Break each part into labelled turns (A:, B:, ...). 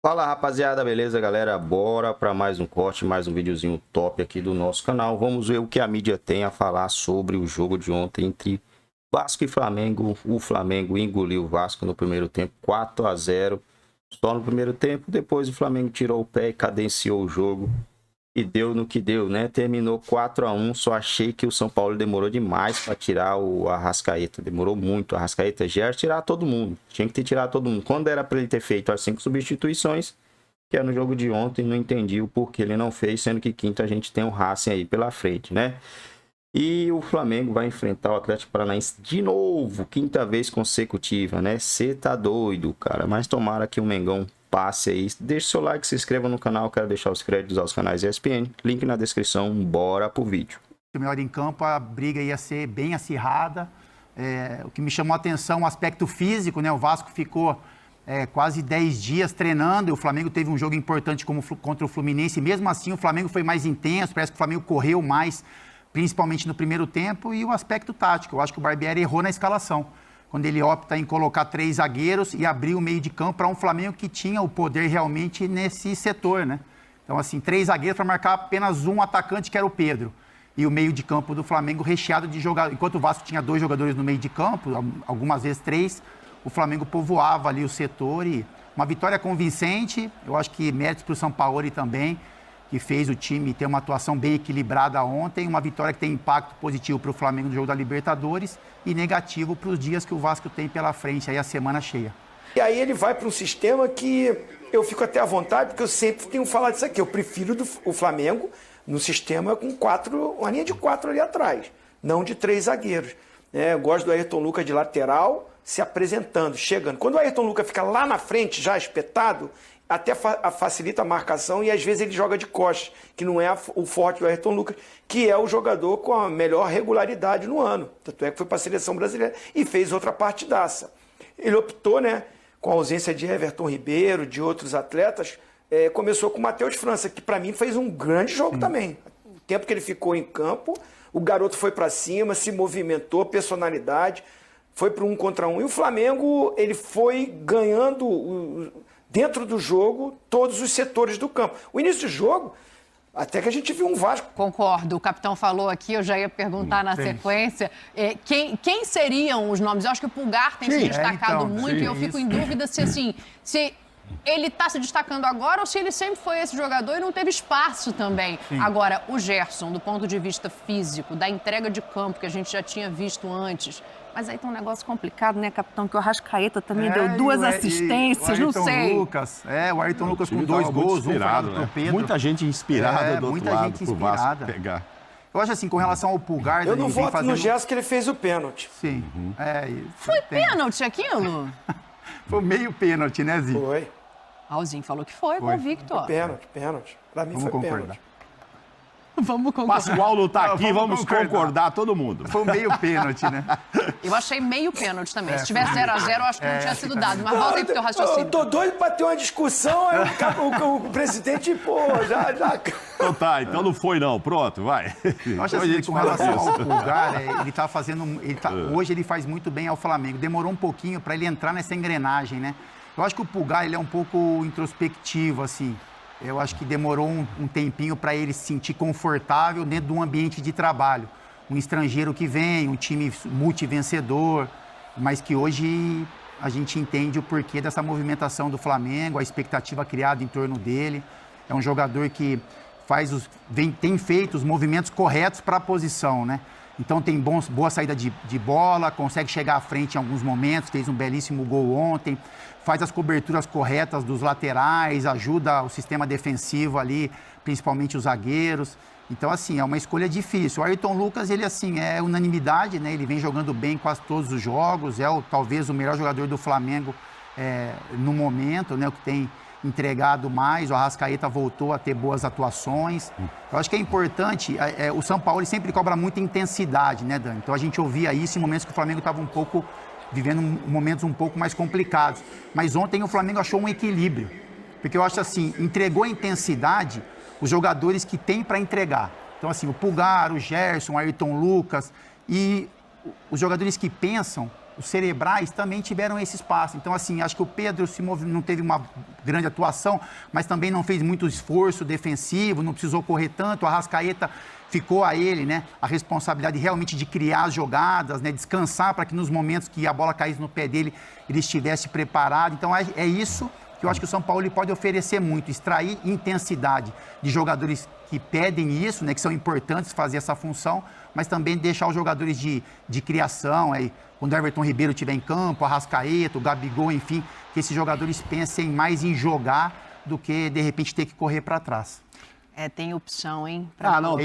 A: Fala rapaziada, beleza galera? Bora para mais um corte, mais um videozinho top aqui do nosso canal. Vamos ver o que a mídia tem a falar sobre o jogo de ontem entre Vasco e Flamengo. O Flamengo engoliu o Vasco no primeiro tempo, 4-0 só no primeiro tempo. Depois o Flamengo tirou o pé e cadenciou o jogo e deu no que deu, né? Terminou 4-1. Só achei que o São Paulo demorou demais para tirar o Arrascaeta. Demorou muito. O Arrascaeta já era tirar todo mundo. Tinha que ter tirado todo mundo. Quando era para ele ter feito as 5 substituições, que é no jogo de ontem, não entendi o porquê ele não fez, sendo que quinta a gente tem o Racing aí pela frente, né? E o Flamengo vai enfrentar o Atlético Paranaense de novo, quinta vez consecutiva, né? Cê tá doido, cara. Mas tomara que o Mengão passe aí. Deixe seu like, se inscreva no canal. Quero deixar os créditos aos canais ESPN. Link na descrição. Bora pro vídeo.
B: Melhor em campo, a briga ia ser bem acirrada. O que me chamou a atenção, o aspecto físico, né? O Vasco ficou quase 10 dias treinando e o Flamengo teve um jogo importante contra o Fluminense. Mesmo assim, o Flamengo foi mais intenso, parece que o Flamengo correu mais, principalmente no primeiro tempo. E o aspecto tático, eu acho que o Barbieri errou na escalação, quando ele opta em colocar 3 zagueiros e abrir o meio de campo para um Flamengo que tinha o poder realmente nesse setor, né? Então, assim, 3 zagueiros para marcar apenas um atacante, que era o Pedro. E o meio de campo do Flamengo recheado de jogadores. Enquanto o Vasco tinha 2 jogadores no meio de campo, algumas vezes 3, o Flamengo povoava ali o setor. E uma vitória convincente, eu acho que méritos para o Sampaoli também, que fez o time ter uma atuação bem equilibrada ontem. Uma vitória que tem impacto positivo para o Flamengo no jogo da Libertadores e negativo para os dias que o Vasco tem pela frente, aí a semana cheia.
C: E aí ele vai para um sistema que eu fico até à vontade, porque eu sempre tenho falado isso aqui. Eu prefiro o Flamengo no sistema com 4, uma linha de 4 ali atrás, não de 3 zagueiros. Eu gosto do Ayrton Lucas de lateral, se apresentando, chegando. Quando o Ayrton Lucas fica lá na frente, já espetado, até facilita a marcação e às vezes ele joga de costas, que não é o forte do Ayrton Lucas, que é o jogador com a melhor regularidade no ano. Tanto é que foi para a seleção brasileira e fez outra partidaça. Ele optou, né, com a ausência de Everton Ribeiro, de outros atletas, começou com o Matheus França, que para mim fez um grande jogo também. O tempo que ele ficou em campo, o garoto foi para cima, se movimentou, personalidade, foi para 1 contra 1. E o Flamengo, ele foi ganhando dentro do jogo todos os setores do campo. O início do jogo, até que a gente viu um Vasco.
D: Concordo, o capitão falou aqui, eu já ia perguntar na sequência. Quem seriam os nomes? Eu acho que o Pulgar tem se destacado muito e eu fico em dúvida se ele está se destacando agora ou se ele sempre foi esse jogador e não teve espaço também. Sim. Agora, o Gerson, do ponto de vista físico, da entrega de campo que a gente já tinha visto antes. Mas aí tem um negócio complicado, né, capitão? Que o Arrascaeta também deu 2 assistências, não sei.
B: O Ayrton Lucas com 2 gols, um falado pro Pedro.
E: Muita gente inspirada do outro lado pro Vasco pegar.
B: Eu acho assim, com relação ao Pulgar...
C: Eu não voto no Gerson que ele fez o pênalti.
B: Sim.
D: Foi pênalti aquilo?
B: Foi meio pênalti, né, Zinho?
C: Foi.
D: O Zinho falou que foi convicto.
C: Foi pênalti. Pra mim foi pênalti.
D: Vamos concordar.
E: Pascoal não tá aqui, vamos concordar todo mundo.
B: Foi meio pênalti, né?
D: Eu achei meio pênalti também. Se tivesse 0-0, eu acho que não tinha sido dado. Mas volta aí pro teu raciocínio.
C: Eu tô doido pra ter uma discussão, aí o presidente, já...
E: Então tá, então não foi não. Pronto, vai.
B: Eu acho assim, com relação ao Pulgar, ele tá fazendo... Hoje ele faz muito bem ao Flamengo. Demorou um pouquinho pra ele entrar nessa engrenagem, né? Eu acho que o Pulgar, ele é um pouco introspectivo, assim. Eu acho que demorou um tempinho para ele se sentir confortável dentro de um ambiente de trabalho. Um estrangeiro que vem, um time multivencedor, mas que hoje a gente entende o porquê dessa movimentação do Flamengo, a expectativa criada em torno dele. É um jogador que tem feito os movimentos corretos para a posição, né? Então tem boa saída de bola, consegue chegar à frente em alguns momentos, fez um belíssimo gol ontem, faz as coberturas corretas dos laterais, ajuda o sistema defensivo ali, principalmente os zagueiros. Então, assim, é uma escolha difícil. O Ayrton Lucas, ele, assim, é unanimidade, né? Ele vem jogando bem quase todos os jogos, talvez o melhor jogador do Flamengo no momento, né? O que tem entregado mais, o Arrascaeta voltou a ter boas atuações. Eu acho que é importante, o São Paulo sempre cobra muita intensidade, né, Dani? Então a gente ouvia isso em momentos que o Flamengo estava vivendo momentos um pouco mais complicados. Mas ontem o Flamengo achou um equilíbrio, porque eu acho assim, entregou a intensidade os jogadores que tem para entregar. Então assim, o Pulgar, o Gerson, o Ayrton Lucas e os jogadores que pensam, os cerebrais também tiveram esse espaço. Então, assim, acho que o Pedro não teve uma grande atuação, mas também não fez muito esforço defensivo, não precisou correr tanto. O Arrascaeta ficou a ele, né, a responsabilidade realmente de criar as jogadas, né, descansar para que nos momentos que a bola caísse no pé dele, ele estivesse preparado. Então, é isso que eu acho que o São Paulo ele pode oferecer muito, extrair intensidade de jogadores que pedem isso, né, que são importantes fazer essa função, mas também deixar os jogadores de criação, aí, quando o Everton Ribeiro estiver em campo, Arrascaeta, o Gabigol, enfim, que esses jogadores pensem mais em jogar do que, de repente, ter que correr para trás.
D: Tem opção, hein?
E: Não,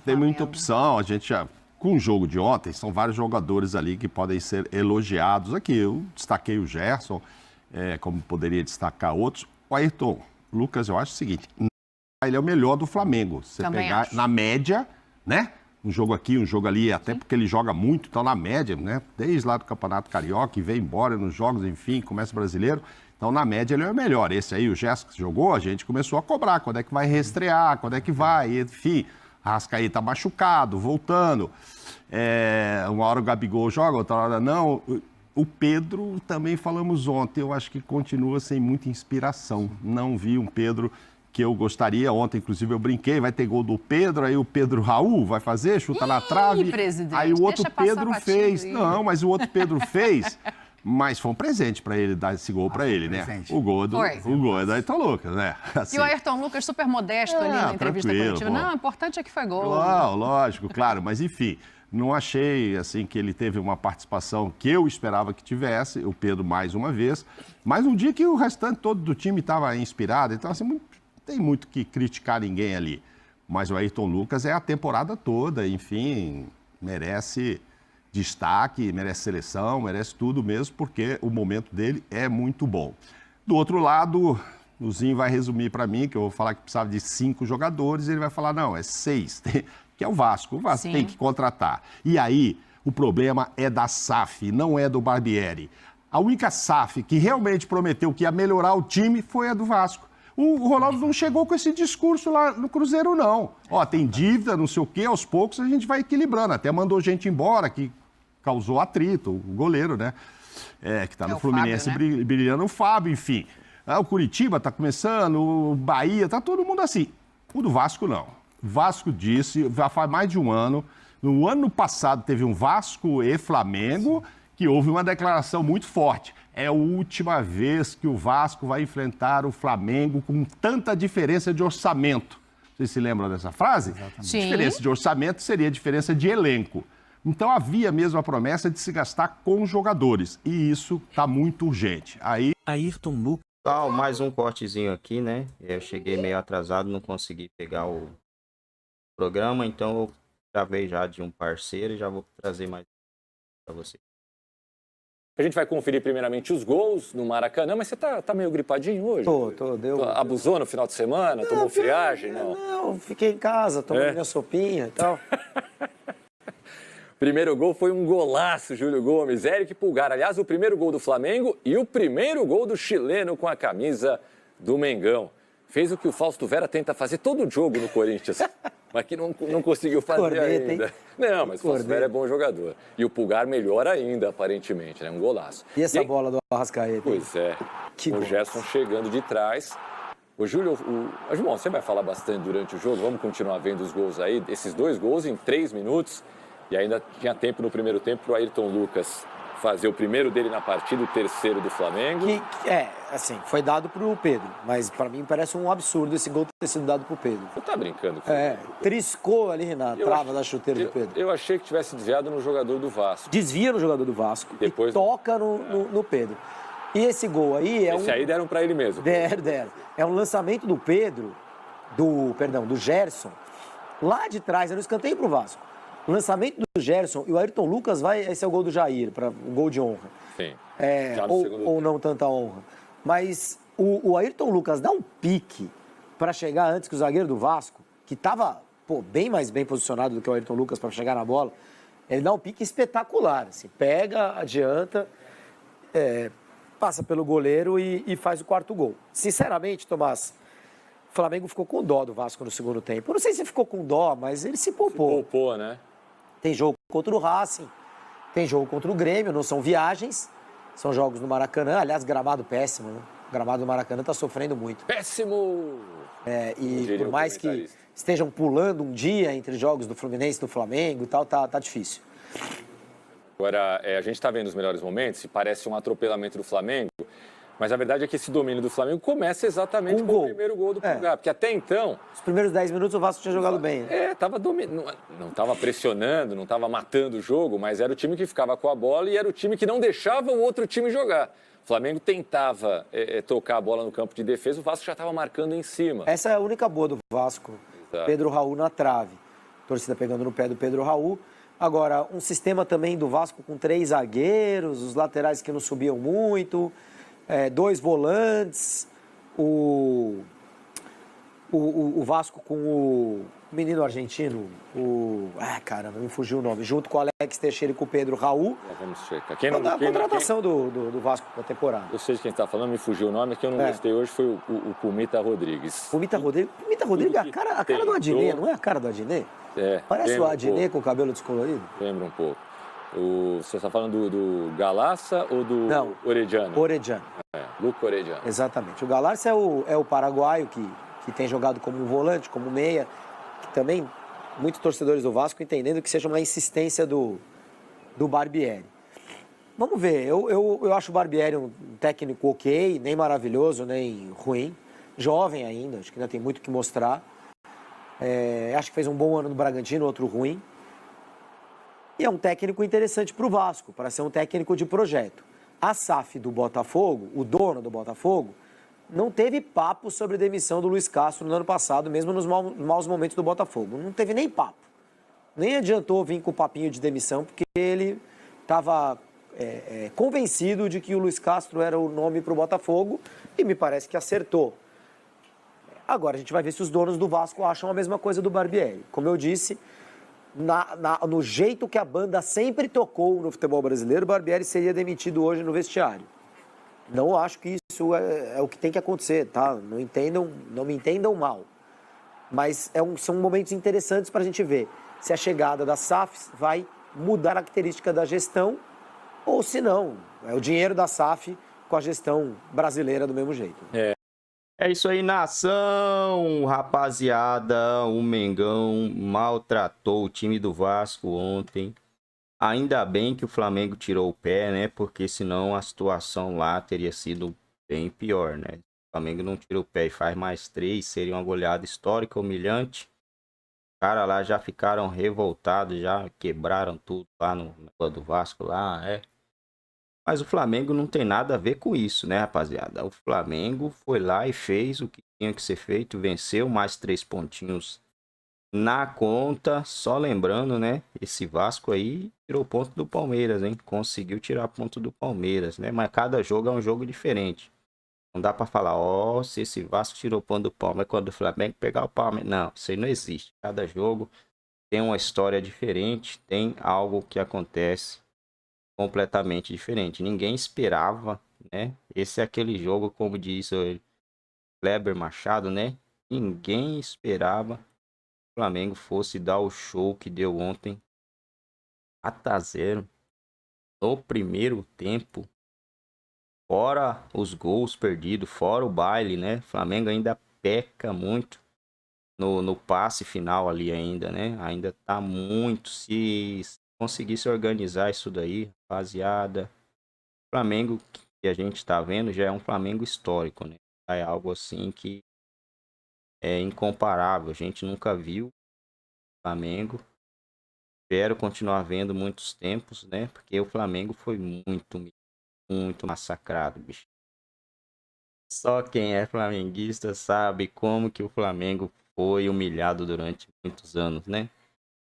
E: tem muita opção. A gente já, com o jogo de ontem, são vários jogadores ali que podem ser elogiados. Aqui eu destaquei o Gerson, como poderia destacar outros. O Ayrton Lucas, eu acho o seguinte, ele é o melhor do Flamengo. Você
D: também
E: pegar
D: acho.
E: na média, né? Um jogo aqui, um jogo ali, até porque ele joga muito, então na média, né? Desde lá do Campeonato Carioca, e vem embora nos jogos, enfim, começa brasileiro. Então, na média, ele é o melhor. Esse aí, o Gerson que jogou, a gente começou a cobrar. Quando é que vai reestrear? Quando é que vai? Enfim, a Arrascaeta tá machucado, voltando. Uma hora o Gabigol joga, outra hora não. O Pedro, também falamos ontem, eu acho que continua sem muita inspiração. Não vi um Pedro que eu gostaria. Ontem, inclusive, eu brinquei, vai ter gol do Pedro, aí o Pedro Raul vai fazer, chuta na trave.
D: Presidente,
E: aí o outro Pedro fez.
D: Aí.
E: Não, mas o outro Pedro fez. Mas foi um presente para ele dar esse gol para ele, né?
B: Presente.
E: O gol é da Ayrton Lucas, né? Assim.
D: E o Ayrton Lucas super modesto ali na entrevista coletiva.
E: Bom.
D: Não, o importante é que foi gol.
E: Lógico, claro. Mas, enfim, não achei assim que ele teve uma participação que eu esperava que tivesse, o Pedro mais uma vez. Mas um dia que o restante todo do time estava inspirado, então, assim, não tem muito que criticar ninguém ali. Mas o Ayrton Lucas é a temporada toda, enfim, merece destaque, merece seleção, merece tudo mesmo, porque o momento dele é muito bom. Do outro lado, o Zinho vai resumir para mim, que eu vou falar que precisava de 5 jogadores, e ele vai falar, não, é 6, que é o Vasco. O Vasco tem que contratar. E aí, o problema é da SAF, não é do Barbieri. A única SAF que realmente prometeu que ia melhorar o time foi a do Vasco. O Ronaldo não chegou com esse discurso lá no Cruzeiro, não. Ó, tem dívida, não sei o quê, aos poucos a gente vai equilibrando. Até mandou gente embora, que causou atrito, o goleiro, né? Que tá no Fluminense, Fábio, né? Brilhando, o Fábio, enfim. O Curitiba tá começando, o Bahia, tá todo mundo assim. O do Vasco, não. O Vasco disse, já faz mais de um ano, no ano passado teve um Vasco e Flamengo, que houve uma declaração muito forte. É a última vez que o Vasco vai enfrentar o Flamengo com tanta diferença de orçamento. Vocês se lembram dessa frase?
B: Exatamente.
D: Sim.
E: Diferença de orçamento seria a diferença de elenco. Então havia mesmo a promessa de se gastar com jogadores. E isso está muito urgente. Aí,
F: Ayrton Lucas.
A: Mais um cortezinho aqui, né? Eu cheguei meio atrasado, não consegui pegar o programa, então eu gravei já de um parceiro e já vou trazer mais para você.
G: A gente vai conferir primeiramente os gols no Maracanã, mas você tá meio gripadinho hoje?
H: Deu.
G: Abusou no final de semana? Tomou friagem?
H: Não, fiquei em casa, tomei minha sopinha e tal.
G: Primeiro gol foi um golaço, Júlio Gomes. Eric Pulgar, aliás, o primeiro gol do Flamengo e o primeiro gol do chileno com a camisa do Mengão. Fez o que o Fausto Vera tenta fazer todo jogo no Corinthians, mas que não conseguiu fazer
H: Corneta,
G: ainda.
H: Hein?
G: Não, mas o Fausto Vera é bom jogador. E o Pulgar melhor ainda, aparentemente, né? Um golaço.
H: E essa bola do Arrascaeta?
G: Pois é. O Gerson chegando de trás. O Júlio, João, você vai falar bastante durante o jogo, vamos continuar vendo os gols aí, esses 2 gols em 3 minutos. E ainda tinha tempo no primeiro tempo para o Ayrton Lucas fazer o primeiro dele na partida, o terceiro do Flamengo.
H: Assim, foi dado para o Pedro, mas para mim parece um absurdo esse gol ter sido dado para o Pedro.
G: Você tá brincando?
H: Triscou ali na trava da chuteira do Pedro.
G: Eu achei que tivesse desviado no jogador do Vasco.
H: Desvia no jogador do Vasco e toca no Pedro. E esse gol aí
G: Esse aí deram para ele mesmo.
H: Deram. É um lançamento do do Gerson, lá de trás, é no escanteio para o Vasco. O lançamento do Gerson e o Ayrton Lucas esse é o gol do Jair, para um gol de honra.
G: Sim.
H: Ou não tanta honra. Mas o Ayrton Lucas dá um pique para chegar antes que o zagueiro do Vasco, que estava bem mais bem posicionado do que o Ayrton Lucas para chegar na bola. Ele dá um pique espetacular. Assim, pega, adianta, passa pelo goleiro e faz o 4º gol. Sinceramente, Tomás, o Flamengo ficou com dó do Vasco no segundo tempo. Eu não sei se ficou com dó, mas ele se poupou.
G: Se poupou, né?
H: Tem jogo contra o Racing. Tem jogo contra o Grêmio, não são viagens, são jogos no Maracanã. Aliás, gramado péssimo, né? O gramado do Maracanã está sofrendo muito.
G: Péssimo!
H: E por mais que estejam pulando um dia entre jogos do Fluminense e do Flamengo e tal, tá difícil.
G: Agora, a gente está vendo os melhores momentos e parece um atropelamento do Flamengo, mas a verdade é que esse domínio do Flamengo começa exatamente com o primeiro gol do Pulgar, porque até então...
H: Os primeiros 10 minutos o Vasco tinha jogado bem.
G: Tava não estava pressionando, não estava matando o jogo, mas era o time que ficava com a bola e era o time que não deixava o outro time jogar. O Flamengo tentava tocar a bola no campo de defesa, o Vasco já estava marcando em cima.
H: Essa é a única boa do Vasco. Exato. Pedro Raul na trave. Torcida pegando no pé do Pedro Raul. Agora, um sistema também do Vasco com 3 zagueiros, os laterais que não subiam muito, 2 volantes, o Vasco com o menino argentino, caramba, me fugiu o nome, junto com o Alex Teixeira e com o Pedro Raul.
G: Vamos checar.
H: A contratação do Vasco da temporada.
G: Eu sei de quem está falando, me fugiu o nome, que eu não gostei hoje, foi o Pumita Rodrigues.
H: Pumita Rodrigues é a cara do Adnet, não é a cara do Adnet? Parece o Adnet com o cabelo descolorido?
G: Lembra um pouco. Você está falando do Galassa ou do Orediano?
H: Orediano.
G: Luca Orediano.
H: Exatamente. O Galassa é o paraguaio que tem jogado como um volante, como meia, que também muitos torcedores do Vasco entendendo que seja uma insistência do Barbieri. Vamos ver, eu acho o Barbieri um técnico ok, nem maravilhoso, nem ruim, jovem ainda, acho que ainda tem muito que mostrar. Acho que fez um bom ano no Bragantino, outro ruim. E é um técnico interessante para o Vasco, para ser um técnico de projeto. A SAF do Botafogo, o dono do Botafogo, não teve papo sobre demissão do Luiz Castro no ano passado, mesmo nos maus momentos do Botafogo. Não teve nem papo. Nem adiantou vir com o papinho de demissão, porque ele estava convencido de que o Luiz Castro era o nome para o Botafogo e me parece que acertou. Agora a gente vai ver se os donos do Vasco acham a mesma coisa do Barbieri. Como eu disse, no jeito que a banda sempre tocou no futebol brasileiro, o Barbieri seria demitido hoje no vestiário. Não acho que isso é o que tem que acontecer, tá? Não me entendam mal. Mas são momentos interessantes para a gente ver se a chegada da SAF vai mudar a característica da gestão ou se não. É o dinheiro da SAF com a gestão brasileira do mesmo jeito.
A: É isso aí, nação, rapaziada. O Mengão maltratou o time do Vasco ontem. Ainda bem que o Flamengo tirou o pé, né? Porque senão a situação lá teria sido bem pior, né? O Flamengo não tira o pé e faz mais 3, seria uma goleada histórica, humilhante. Os caras lá já ficaram revoltados, já quebraram tudo lá no negócio do Vasco lá, Mas o Flamengo não tem nada a ver com isso, né, rapaziada? O Flamengo foi lá e fez o que tinha que ser feito, venceu mais 3 pontinhos na conta. Só lembrando, né, esse Vasco aí tirou ponto do Palmeiras, hein? Conseguiu tirar ponto do Palmeiras, né? Mas cada jogo é um jogo diferente. Não dá pra falar, se esse Vasco tirou ponto do Palmeiras, quando o Flamengo pegar o Palmeiras. Não, isso aí não existe. Cada jogo tem uma história diferente, tem algo que acontece completamente diferente. Ninguém esperava, né? Esse é aquele jogo, como diz o Kleber Machado, né? Ninguém esperava que o Flamengo fosse dar o show que deu ontem. 4-0 no primeiro tempo. Fora os gols perdidos, fora o baile, né? O Flamengo ainda peca muito no passe final ali ainda, né? Ainda tá muito. Se conseguir se organizar isso daí, rapaziada. O Flamengo que a gente tá vendo já é um Flamengo histórico, né? É algo assim que é incomparável. A gente nunca viu o Flamengo. Espero continuar vendo muitos tempos, né? Porque o Flamengo foi muito massacrado, bicho. Só quem é flamenguista sabe como que o Flamengo foi humilhado durante muitos anos, né?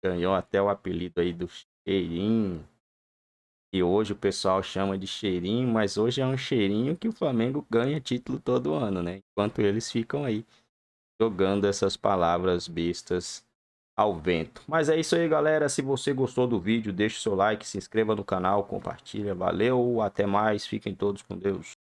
A: Ganhou até o apelido aí do Cheirinho. E hoje o pessoal chama de Cheirinho, mas hoje é um cheirinho que o Flamengo ganha título todo ano, né? Enquanto eles ficam aí jogando essas palavras bestas ao vento. Mas é isso aí, galera. Se você gostou do vídeo, deixe seu like, se inscreva no canal, compartilha. Valeu, até mais. Fiquem todos com Deus.